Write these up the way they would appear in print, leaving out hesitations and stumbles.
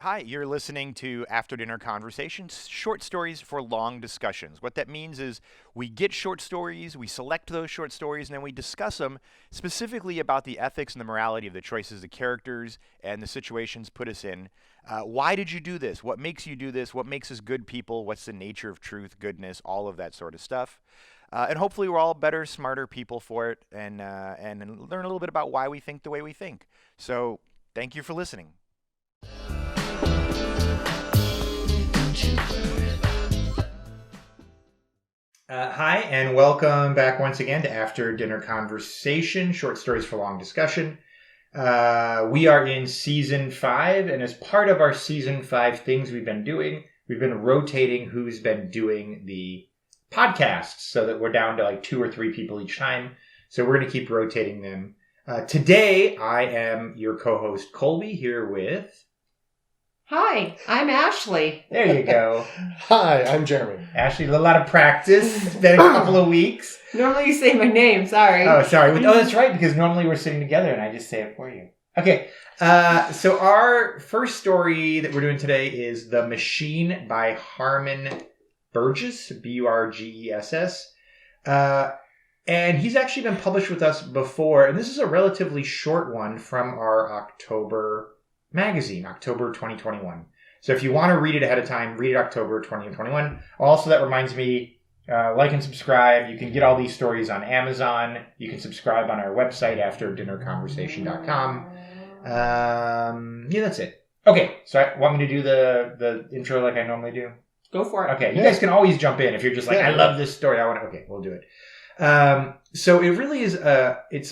Hi, you're listening to After Dinner Conversations, short stories for long discussions. What that means is we get short stories, we select those short stories, and then we discuss them specifically about the ethics and the morality of the choices the characters and the situations put us in. Why did you do this? What makes you do this? What makes us good people? What's the nature of truth, goodness, all of that sort of stuff. And hopefully we're all better, smarter people for it and learn a little bit about why we think the way we think. So thank you for listening. Hi, and welcome back once again to After Dinner Conversation, short stories for long discussion. We are in Season 5, and as part of our Season 5 things we've been rotating who's been doing the podcasts so that we're down to like 2 or 3 people each time. So we're going to keep rotating them. Today, I am your co-host, Kolby, here with... Hi, I'm Ashley. There you go. Hi, I'm Jeremy. Ashley, a lot of practice. It's been a couple of weeks. Normally you say my name, sorry. Oh, sorry. Oh, that's right, because normally we're sitting together and I just say it for you. Okay, so our first story that we're doing today is The Machine by Harman Burgess, Burgess. And he's actually been published with us before, and this is a relatively short one from our October magazine, October 2021. So if you want to read it ahead of time, read it October 2021. Also, that reminds me, like and subscribe. You can get all these stories on Amazon. You can subscribe on our website, afterdinnerconversation.com. Yeah, that's it. Okay, so I want me to do the intro like I normally do? Go for it. Okay, you guys can always jump in if you're just like, I love this story. Okay, we'll do it. So it really is I don't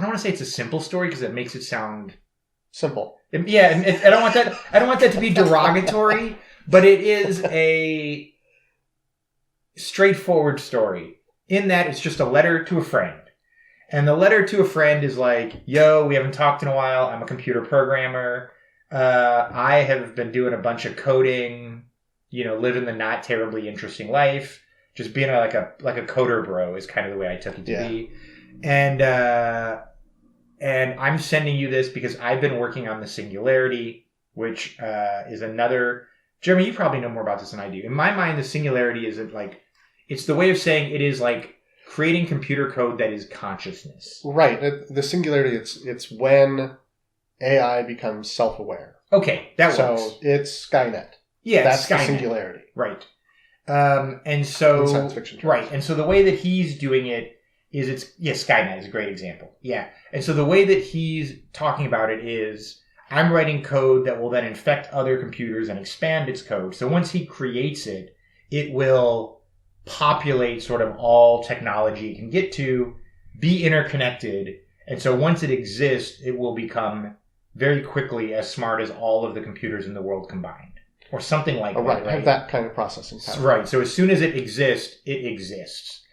want to say it's a simple story because it makes it sound simple. Yeah, I don't want that to be derogatory, but it is a straightforward story in that it's just a letter to a friend. And the letter to a friend is like, yo, we haven't talked in a while. I'm a computer programmer. I have been doing a bunch of coding, living the not terribly interesting life. Just being like a coder bro is kind of the way I took it to be. And I'm sending you this because I've been working on the Singularity, which is another... Jeremy, you probably know more about this than I do. In my mind, the Singularity is it's the way of saying it is like creating computer code that is consciousness. Right. The Singularity, it's when AI becomes self-aware. Okay, that works. So it's Skynet. Yeah, that's Skynet. The Singularity. Right. And so... In science fiction terms. Right, and so the way that he's doing it is Skynet is a great example. Yeah. And so the way that he's talking about it is, I'm writing code that will then infect other computers and expand its code. So once he creates it, it will populate sort of all technology it can get to, be interconnected. And so once it exists, it will become very quickly as smart as all of the computers in the world combined. Or something like that. Right, have that kind of processing power. Right. So as soon as it exists, it exists.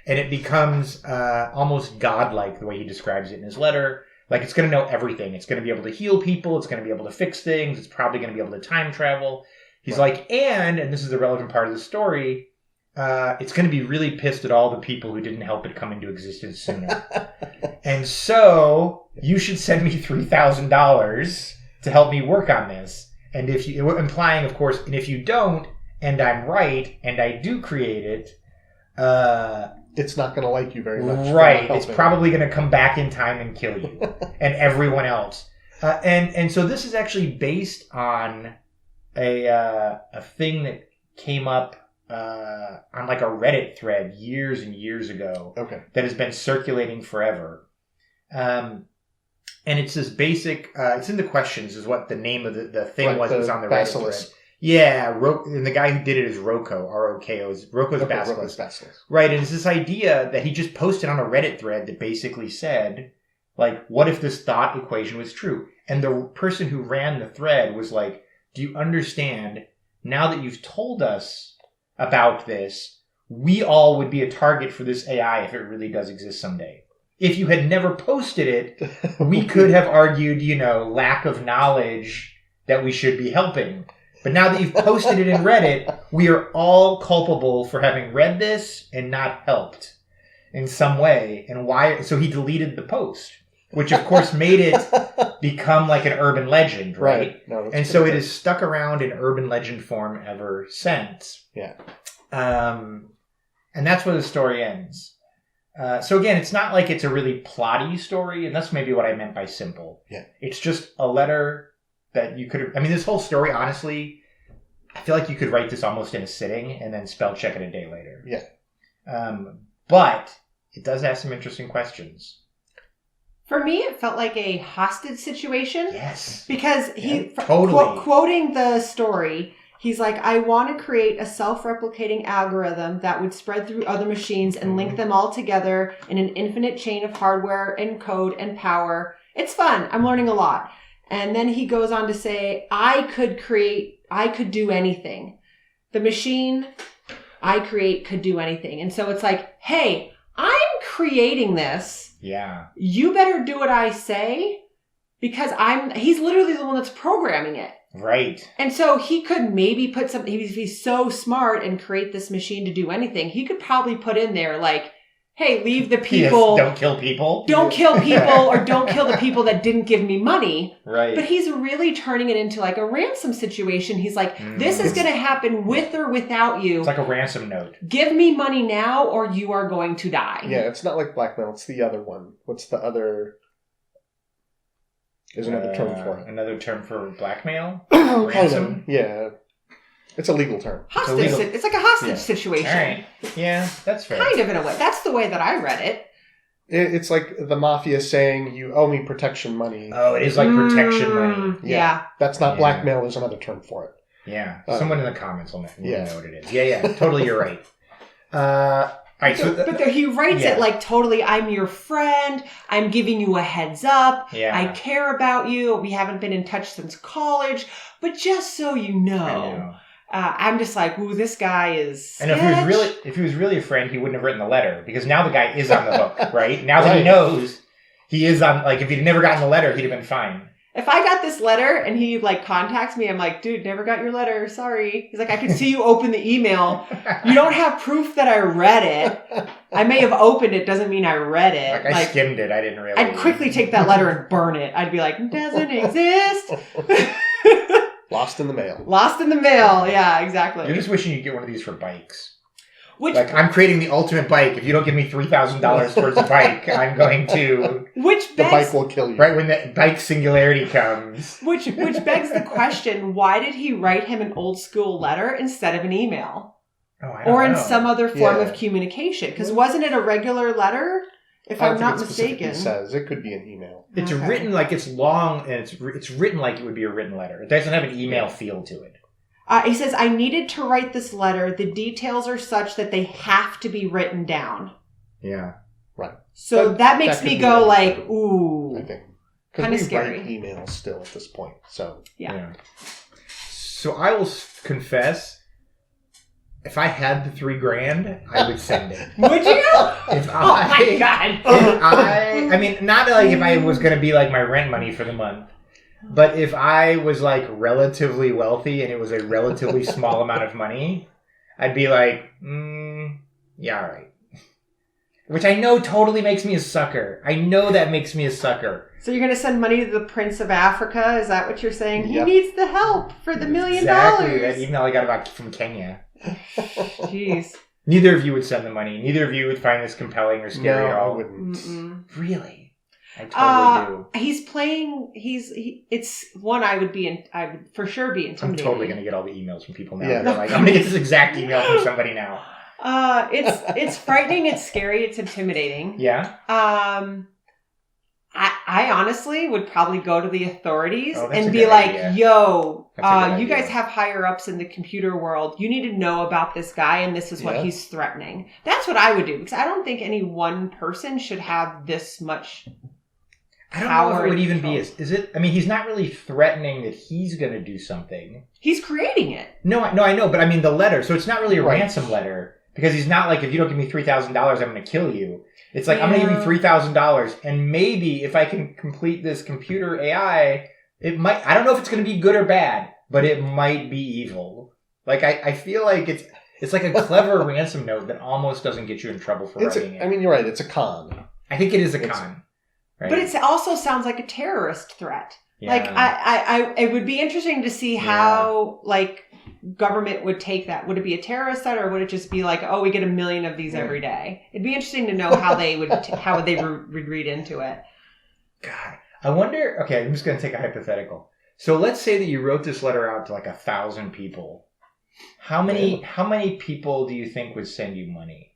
And it becomes almost godlike the way he describes it in his letter. Like, it's going to know everything. It's going to be able to heal people. It's going to be able to fix things. It's probably going to be able to time travel. He's like, and this is the relevant part of the story, it's going to be really pissed at all the people who didn't help it come into existence sooner. And so, you should send me $3,000 to help me work on this. And implying, of course, and if you don't, and I'm right, and I do create it, it's not going to like you very much. Right. It's probably going to come back in time and kill you and everyone else. And so this is actually based on a thing that came up on like a Reddit thread years and years ago. Okay. That has been circulating forever. And it's this basic, it's in the questions is what the name of the thing was. It was on the Reddit thread. Yeah, and the guy who did it is Roko, R-O-K-O. Roko's Basilisk. Right, and it's this idea that he just posted on a Reddit thread that basically said, like, what if this thought equation was true? And the person who ran the thread was like, do you understand, now that you've told us about this, we all would be a target for this AI if it really does exist someday. If you had never posted it, we could have argued, lack of knowledge that we should be helping. But now that you've posted it in Reddit, we are all culpable for having read this and not helped in some way. And why? So he deleted the post. which of course made it become like an urban legend, right? No, and so it has stuck around in urban legend form ever since. Yeah. And that's where the story ends. So again, it's not like it's a really plotty story, and that's maybe what I meant by simple. Yeah. It's just a letter that you could... I mean, this whole story, honestly, I feel like you could write this almost in a sitting and then spell check it a day later. Yeah. But it does have some interesting questions. For me, it felt like a hostage situation. Yes. Because totally. Quoting the story, he's like, I want to create a self-replicating algorithm that would spread through other machines and link them all together in an infinite chain of hardware and code and power. It's fun. I'm learning a lot. And then he goes on to say, I could do anything. The machine I create could do anything. And so it's like, hey, I'm creating this. Yeah. You better do what I say because he's literally the one that's programming it. Right. And so he could maybe put something, if he's so smart and create this machine to do anything, he could probably put in there like, hey, leave the people. Yes, don't kill people. Don't kill people or don't kill the people that didn't give me money. Right. But he's really turning it into like a ransom situation. He's like, this is going to happen with or without you. It's like a ransom note. Give me money now or you are going to die. Yeah, it's not like blackmail. It's the other one. What's the other... There's another term for it. Another term for blackmail? Ransom? Ransom? Yeah. It's a legal term. Hostage. It's like a hostage situation. All right. Yeah, that's fair. Kind of in a way. That's the way that I read it. It's like the mafia saying, you owe me protection money. Oh, it is like protection money. Yeah. That's not blackmail. There's another term for it. Yeah. Someone in the comments will know Yeah. what it is. Yeah. Totally, you're right. All right, but he writes it like totally, I'm your friend. I'm giving you a heads up. Yeah. I care about you. We haven't been in touch since college. But just so you know. I'm just like, ooh, this guy is sketch. And if he was really a friend, he wouldn't have written the letter because now the guy is on the hook, right? Now that he knows he is on, like, if he'd never gotten the letter, he'd have been fine. If I got this letter and he like contacts me, I'm like, dude, never got your letter. Sorry. He's like, I could see you open the email. You don't have proof that I read it. I may have opened it. Doesn't mean I read it. Like I skimmed it. I didn't realize. I'd quickly take that letter and burn it. I'd be like, doesn't exist. Lost in the mail. Lost in the mail. Yeah, exactly. You're just wishing you'd get one of these for bikes. Like, I'm creating the ultimate bike. If you don't give me $3,000 towards a bike, I'm going to... The bike will kill you. Right when the bike Singularity comes. Which begs the question, why did he write him an old school letter instead of an email? Oh, I don't or in know. some other form of communication? Because wasn't it a regular letter? If I'm not mistaken. It says it could be an email. It's written like it's long, and it's written like it would be a written letter. It doesn't have an email feel to it. He says, I needed to write this letter. The details are such that they have to be written down. Yeah. Right. So that makes me go like, ooh. I think. Kind of scary. Write emails still at this point. So. Yeah. So I will confess, if I had the $3,000, I would send it. Would you? Oh my God. I mean, not like if I was going to be like my rent money for the month. But if I was like relatively wealthy and it was a relatively small amount of money, I'd be like, yeah, all right. Which I know totally makes me a sucker. I know that makes me a sucker. So you're going to send money to the Prince of Africa? Is that what you're saying? Yep. He needs the help for the $1 million. Exactly. That email I got from Kenya. Jeez. Neither of you would send the money. Neither of you would find this compelling or scary at all. I wouldn't. Mm-mm. Really? I totally do. He's playing. It's one I would for sure be intimidated. I'm totally gonna get all the emails from people now. Yeah. They're like, I'm gonna get this exact email from somebody now. It's frightening. It's scary. It's intimidating. Yeah. I honestly would probably go to the authorities and be good like, idea. yo, you idea. guys have higher ups in the computer world. You need to know about this guy and this is what he's threatening. That's what I would do because I don't think any one person should have this much I don't know if it would even be. Is it? I mean, he's not really threatening that he's going to do something. He's creating it. No, I know, but I mean the letter. So it's not really a ransom letter because he's not like, if you don't give me $3,000, I'm going to kill you. It's like, I'm going to give you $3,000, and maybe if I can complete this computer AI, it might. I don't know if it's going to be good or bad, but it might be evil. Like I feel like it's like a clever ransom note that almost doesn't get you in trouble for writing it. I mean, you're right. It's a con. I think it is a con. Right? But it also sounds like a terrorist threat. Yeah. Like, it would be interesting to see how, like, government would take that. Would it be a terrorist threat, or would it just be like, oh, we get 1 million of these every day? It'd be interesting to know how they would read into it. God, I wonder. Okay, I'm just going to take a hypothetical. So let's say that you wrote this letter out to like 1,000 people. How many people do you think would send you money?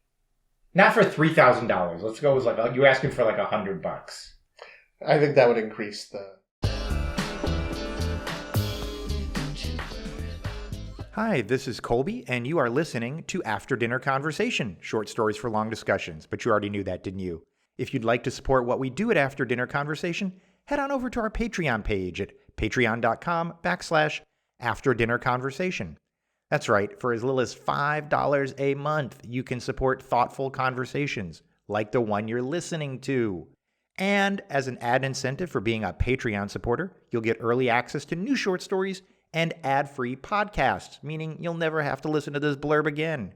Not for $3,000. Let's go with like you're asking for like $100. I think that would increase the. Hi, this is Kolby, and you are listening to After Dinner Conversation, short stories for long discussions. But you already knew that, didn't you? If you'd like to support what we do at After Dinner Conversation, head on over to our Patreon page at patreon.com/After Dinner Conversation. That's right, for as little as $5 a month, you can support thoughtful conversations like the one you're listening to. And as an add incentive for being a Patreon supporter, you'll get early access to new short stories and ad-free podcasts, meaning you'll never have to listen to this blurb again.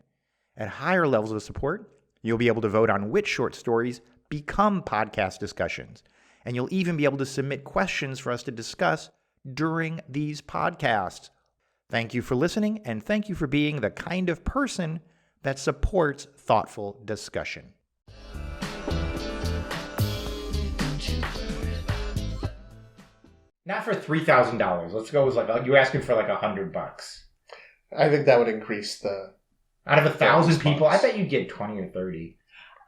At higher levels of support, you'll be able to vote on which short stories become podcast discussions, and you'll even be able to submit questions for us to discuss during these podcasts. Thank you for listening, and thank you for being the kind of person that supports thoughtful discussion. Not for $3,000. Let's go with like you're asking for like $100. I think that would increase the. Out of 1,000 people, I bet you'd get 20 or 30.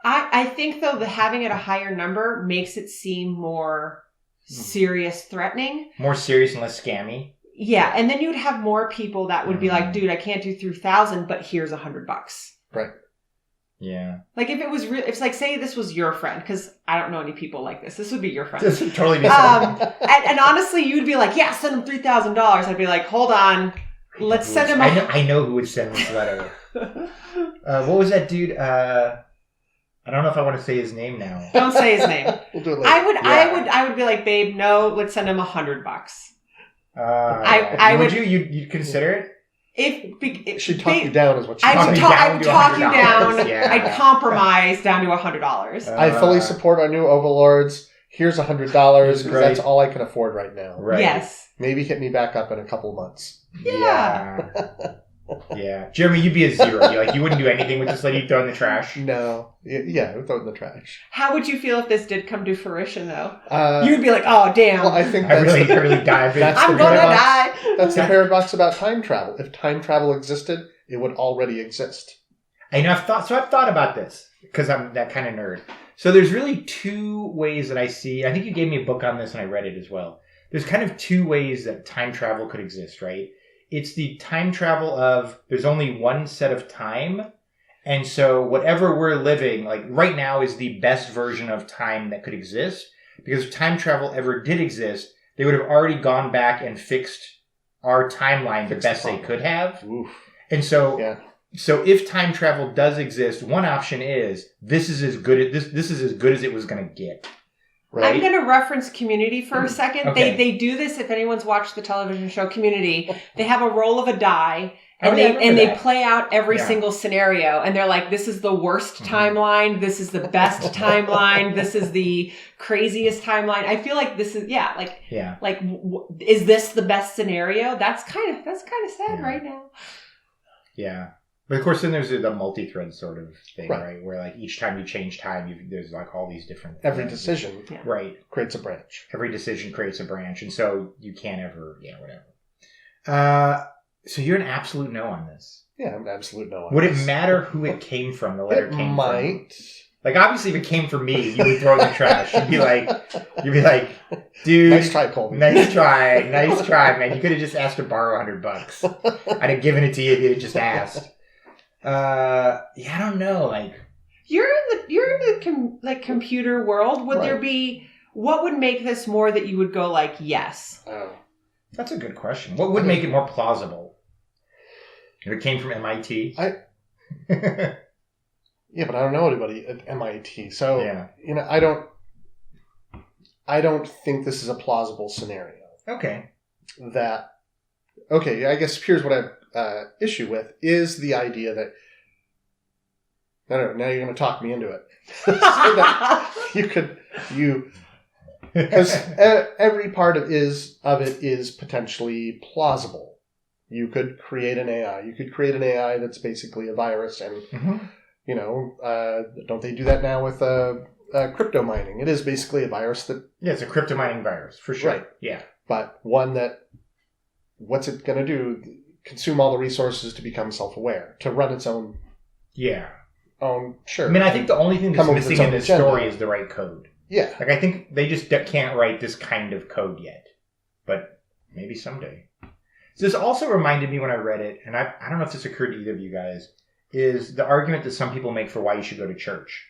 I think though that having it a higher number makes it seem more serious, threatening, more serious and less scammy. Yeah, and then you'd have more people that would be like, "Dude, I can't do 3,000, but here's $100." Right. Yeah. Like if it was real, it's like say this was your friend, because I don't know any people like this. This would be your friend. This would totally be. And honestly, you'd be like, "Yeah, send him $3,000." I'd be like, "Hold on, let's send him." I know who would send this letter. What was that dude? I don't know if I want to say his name now. Don't say his name. We'll do it later. I would be like, "Babe, no, let's send him $100." You'd consider it? If she talk you down is what she I would talk you down. Yeah. I'd compromise down to $100. I fully support our new overlords. Here's $100 because that's all I can afford right now. Right. Yes. Maybe hit me back up in a couple months. Yeah. Yeah. Jeremy, you'd be a zero. You wouldn't do anything with this lady. You'd throw in the trash. No. Yeah, I would throw it in the trash. How would you feel if this did come to fruition, though? You'd be like, oh, damn. Well, I think I really dive in. I'm going to die. That's the paradox about time travel. If time travel existed, it would already exist. I've thought about this because I'm that kind of nerd. So there's really two ways that I see. I think you gave me a book on this and I read it as well. There's kind of two ways that time travel could exist, right? It's the time travel of there's only one set of time. And so whatever we're living, like right now is the best version of time that could exist. Because if time travel ever did exist, they would have already gone back and fixed our timeline the best they could have. Oof. And so, so if time travel does exist, one option is this is as good as it was going to get. Right? I'm going to reference Community for a second. Okay. They do this if anyone's watched the television show Community. They have a roll of a die. And they they play out every single scenario, and they're like, "This is the worst timeline. This is the best timeline. This is the craziest timeline." I feel like this is is this the best scenario? That's kind of sad right now. Yeah, but of course, then there's the multi-thread sort of thing, right? Where like each time you change time, there's like all these different decision, creates a branch. Every decision creates a branch, and so you can't ever, whatever. So you're an absolute no on this. Yeah, I'm an absolute no on Would this. It matter who it came from? The letter came from. Might. Like obviously, if it came from me, you would throw it in the trash. You'd be like, dude, nice try, Kolby. Nice try, man. You could have just asked to borrow $100. I'd have given it to you if you had just asked. I don't know. Like you're in the computer world. Would there be what would make this more that you would go like yes? Oh, that's a good question. What would make it more plausible? If it came from MIT. Yeah, but I don't know anybody at MIT, so I don't think this is a plausible scenario. Okay. I guess here's what I issue with is the idea that I don't know, now you're going to talk me into it. So that Because every part of it is potentially plausible. You could create an AI. You could create an AI that's basically a virus, and don't they do that now with crypto mining? It is basically a virus that... Yeah, it's a crypto mining virus, for sure. Right. Yeah. But one that, what's it going to do? Consume all the resources to become self-aware, to run its own... Yeah. Sure. I mean, I think the only thing that's missing in this story is the right code. Yeah. Like, I think they just can't write this kind of code yet. But maybe someday. So this also reminded me when I read it, and I don't know if this occurred to either of you guys, is the argument that some people make for why you should go to church.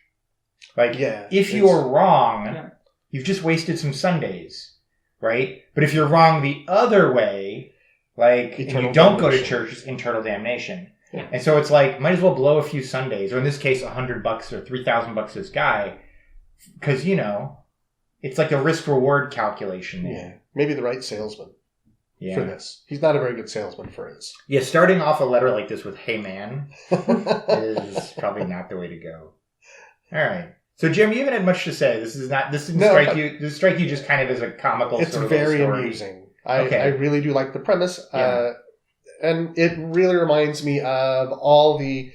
Like, if you're wrong, you've just wasted some Sundays, right? But if you're wrong the other way, like, and you don't go to church, it's eternal damnation. Yeah. And so it's like, might as well blow a few Sundays, or in this case, $100 or $3,000 this guy, because, it's like a risk-reward calculation. Yeah, maybe the right salesman for this. He's not a very good salesman for his. Yeah, starting off a letter like this with, hey, man, is probably not the way to go. All right. So, Jim, you haven't had much to say. This didn't strike you just kind of as a comical it's sort of very story. Amusing. I really do like the premise. Yeah. And it really reminds me of all the,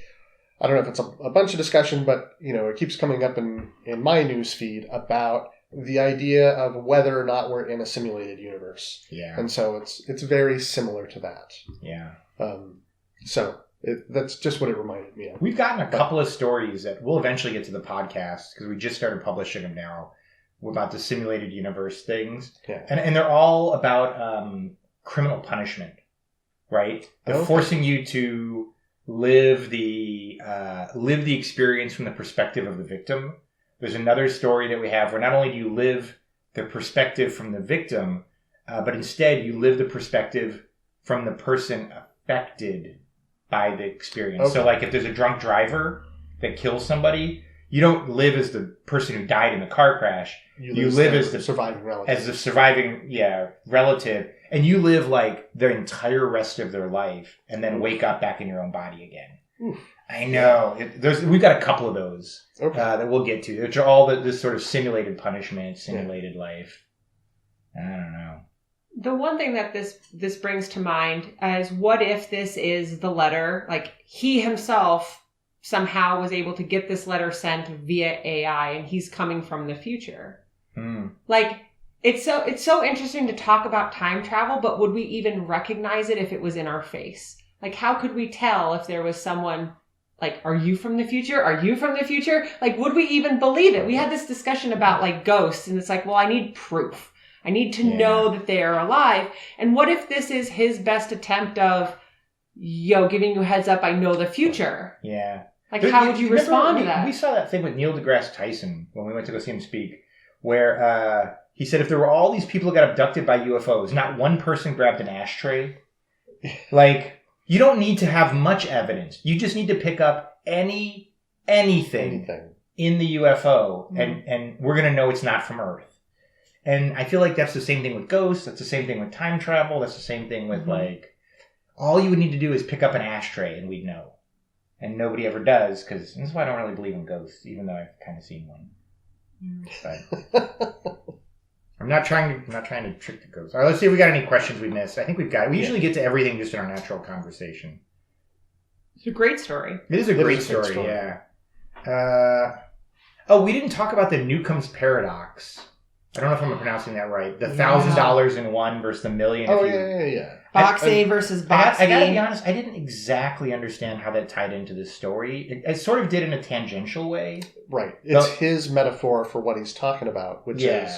I don't know if it's a bunch of discussion, but, it keeps coming up in my news feed about the idea of whether or not we're in a simulated universe. Yeah. And so it's very similar to that. Yeah. That's just what it reminded me of. We've gotten a couple of stories that we'll eventually get to the podcast because we just started publishing them now about the simulated universe things. Yeah. And they're all about criminal punishment, right? They're forcing you to live the experience from the perspective of the victim. There's another story that we have where not only do you live the perspective from the victim, but instead you live the perspective from the person affected by the experience. Okay. So like if there's a drunk driver that kills somebody, you don't live as the person who died in the car crash. You live as the surviving relative. As the surviving relative. And you live like their entire rest of their life and then wake up back in your own body again. Oof. I know. We've got a couple of those that we'll get to, which are all this sort of simulated punishment, simulated life. I don't know. The one thing that this brings to mind is, what if this is the letter, like he himself somehow was able to get this letter sent via AI and he's coming from the future. Like, it's so interesting to talk about time travel, but would we even recognize it if it was in our face? Like, how could we tell if there was someone like, are you from the future? Are you from the future? Like, would we even believe it? We had this discussion about like ghosts, and it's like, well, I need proof. I need to know that they are alive. And what if this is his best attempt of, giving you a heads up, I know the future? Yeah. Like, how would you respond to that? We saw that thing with Neil deGrasse Tyson when we went to go see him speak, where he said if there were all these people who got abducted by UFOs, not one person grabbed an ashtray. Like, you don't need to have much evidence. You just need to pick up anything in the UFO, and we're going to know it's not from Earth. And I feel like that's the same thing with ghosts. That's the same thing with time travel. That's the same thing with, like, all you would need to do is pick up an ashtray and we'd know. And nobody ever does, because that's why I don't really believe in ghosts, even though I've kind of seen one. But I'm not trying to trick the ghosts. All right, let's see if we got any questions we missed. I think we've got. We usually get to everything just in our natural conversation. It's a great story. It is a great story. Yeah. We didn't talk about the Newcomers Paradox. I don't know if I'm pronouncing that right. The $1,000 in one versus the million. Yeah. Box A versus box B. I gotta be honest, I didn't exactly understand how that tied into this story. It sort of did in a tangential way. Right. It's his metaphor for what he's talking about, which is,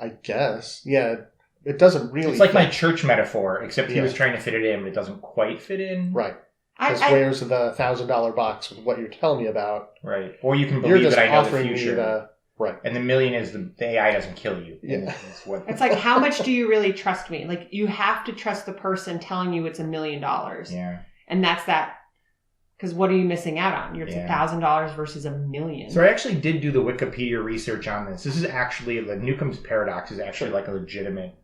I guess, it doesn't really... It's like my church metaphor, except he was trying to fit it in, but it doesn't quite fit in. Right. Because where's the $1,000 box with what you're telling me about? Right. Or you can believe that I know the future. Right. And the million is the AI doesn't kill you. Yeah. It's like, how much do you really trust me? Like, you have to trust the person telling you it's $1 million. Yeah. And that's that. Because what are you missing out on? It's $1,000 versus $1 million. So I actually did do the Wikipedia research on this. This is actually, the Newcomers Paradox is actually like a legitimate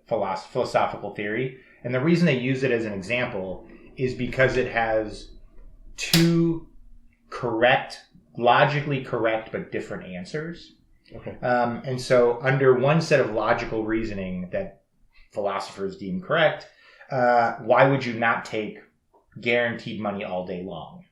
philosophical theory. And the reason they use it as an example is because it has two logically correct but different answers. Okay. And so under one set of logical reasoning that philosophers deem correct, why would you not take guaranteed money all day long?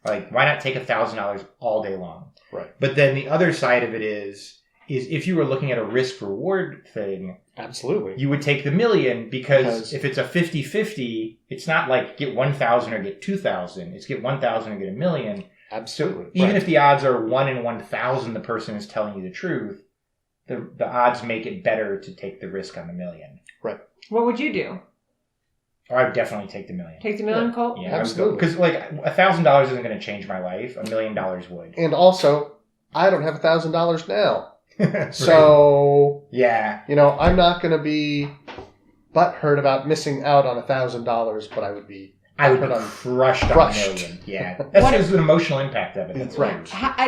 Like, why not take $1,000 all day long? Right. But then the other side of it is if you were looking at a risk-reward thing, absolutely, you would take the $1 million because if it's a 50-50, it's not like get 1,000 or get 2,000. It's get 1,000 or get $1 million. Absolutely. Even if the odds are 1 in 1,000, the person is telling you the truth, the odds make it better to take the risk on the $1 million. Right. What would you do? Oh, I would definitely take the $1 million. Take the $1 million, Colt? Yeah, absolutely. Because like $1,000 isn't going to change my life. $1 million would. And also, I don't have $1,000 now. Right. So, yeah, I'm not going to be butthurt about missing out on $1,000, but I would be crushed on $1 million. Yeah, that's just an emotional impact of it. That's right.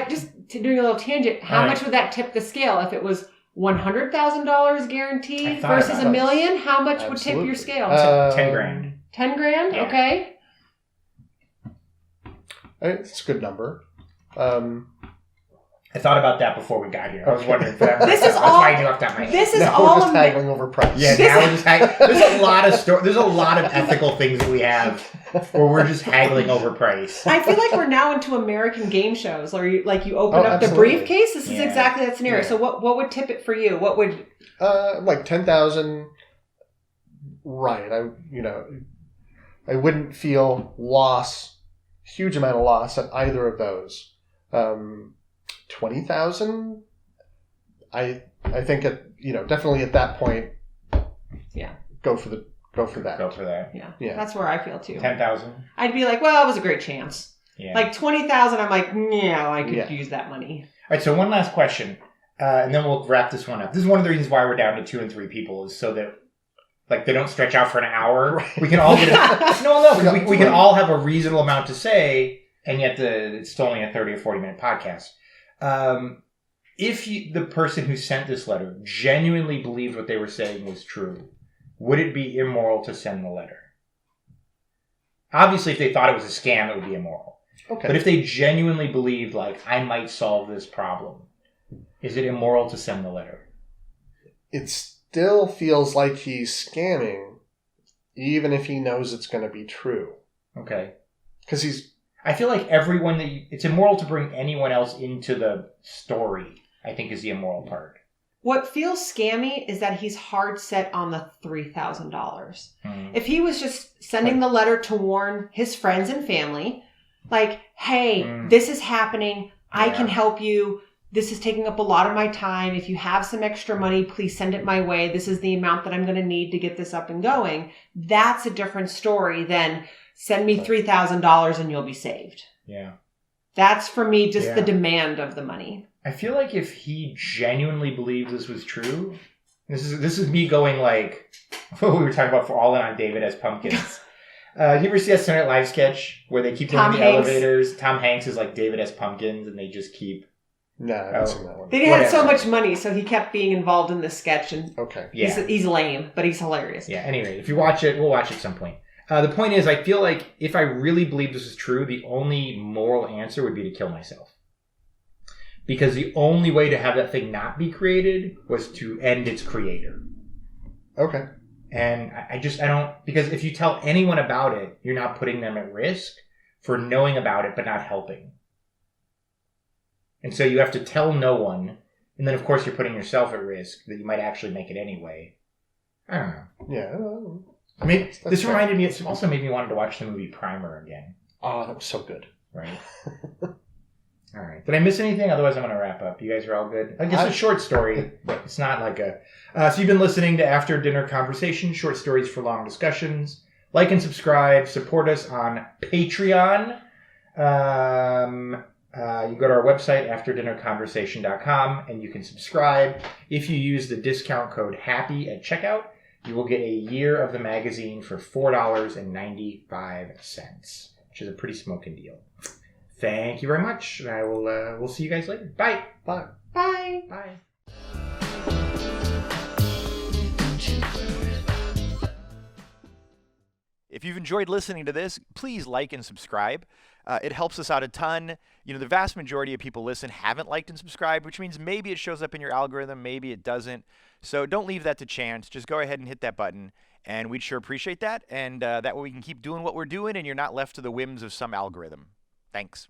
Just doing a little tangent. How much would that tip the scale if it was $100,000 guaranteed versus $1 million? How much would tip your scale? 10 grand. 10 grand? Yeah. Okay. It's a good number. I thought about that before we got here. I was wondering if that this is that's all, why I knew off the top of my head. This is now all we're just haggling over price. Yeah, now we're just haggling. There's a lot of there's a lot of ethical things that we have where we're just haggling over price. I feel like we're now into American game shows, or you open up the briefcase. This is exactly that scenario. Yeah. So what would tip it for you? What would like 10,000? Right. I wouldn't feel huge amount of loss at either of those. 20,000. I think definitely at that point. Yeah. Go for that. Go for that. Yeah. That's where I feel too. 10,000. I'd be like, well, it was a great chance. Yeah. Like 20,000. I'm like, yeah, I could use that money. All right. So one last question, and then we'll wrap this one up. This is one of the reasons why we're down to 2 and 3 people, is so that they don't stretch out for an hour. Right. We can all get we can all have a reasonable amount to say, and yet it's still only a 30 or 40 minute podcast. If the person who sent this letter genuinely believed what they were saying was true, would it be immoral to send the letter? Obviously, if they thought it was a scam, it would be immoral. Okay. But if they genuinely believed, I might solve this problem, is it immoral to send the letter? It still feels like he's scamming, even if he knows it's going to be true. Okay. Because I feel like everyone it's immoral to bring anyone else into the story, I think, is the immoral part. What feels scammy is that he's hard set on the $3,000. If he was just sending the letter to warn his friends and family, hey, this is happening. I can help you. This is taking up a lot of my time. If you have some extra money, please send it my way. This is the amount that I'm going to need to get this up and going. That's a different story than send me $3,000 and you'll be saved. Yeah. That's, for me, just the demand of the money. I feel like if he genuinely believed this was true, this is me going what we were talking about for All In on David as Pumpkins. You ever see that Saturday Night Live sketch where they keep doing the elevators? Tom Hanks is like David as Pumpkins, and they just keep... No, I haven't seen that one. They had so much money, so he kept being involved in this sketch, and he's lame, but he's hilarious. Yeah, anyway, if you watch it, we'll watch it at some point. The point is, I feel like if I really believe this is true, the only moral answer would be to kill myself. Because the only way to have that thing not be created was to end its creator. Okay. And I don't... Because if you tell anyone about it, you're not putting them at risk for knowing about it but not helping. And so you have to tell no one. And then, of course, you're putting yourself at risk that you might actually make it anyway. I don't know. Yeah. I mean, this reminded me... It also made me want to watch the movie Primer again. Oh, that was so good. Right. All right. Did I miss anything? Otherwise, I'm going to wrap up. You guys are all good? I guess a short story. It's not like a... so you've been listening to After Dinner Conversation, short stories for long discussions. Like and subscribe. Support us on Patreon. You go to our website, afterdinnerconversation.com, and you can subscribe. If you use the discount code HAPPY at checkout, you will get a year of the magazine for $4.95, which is a pretty smoking deal. Thank you very much. I will. We'll see you guys later. Bye. Bye. Bye. Bye. If you've enjoyed listening to this, please like and subscribe. It helps us out a ton. The vast majority of people haven't liked and subscribed, which means maybe it shows up in your algorithm, maybe it doesn't. So don't leave that to chance. Just go ahead and hit that button, and we'd sure appreciate that. And that way we can keep doing what we're doing, and you're not left to the whims of some algorithm. Thanks.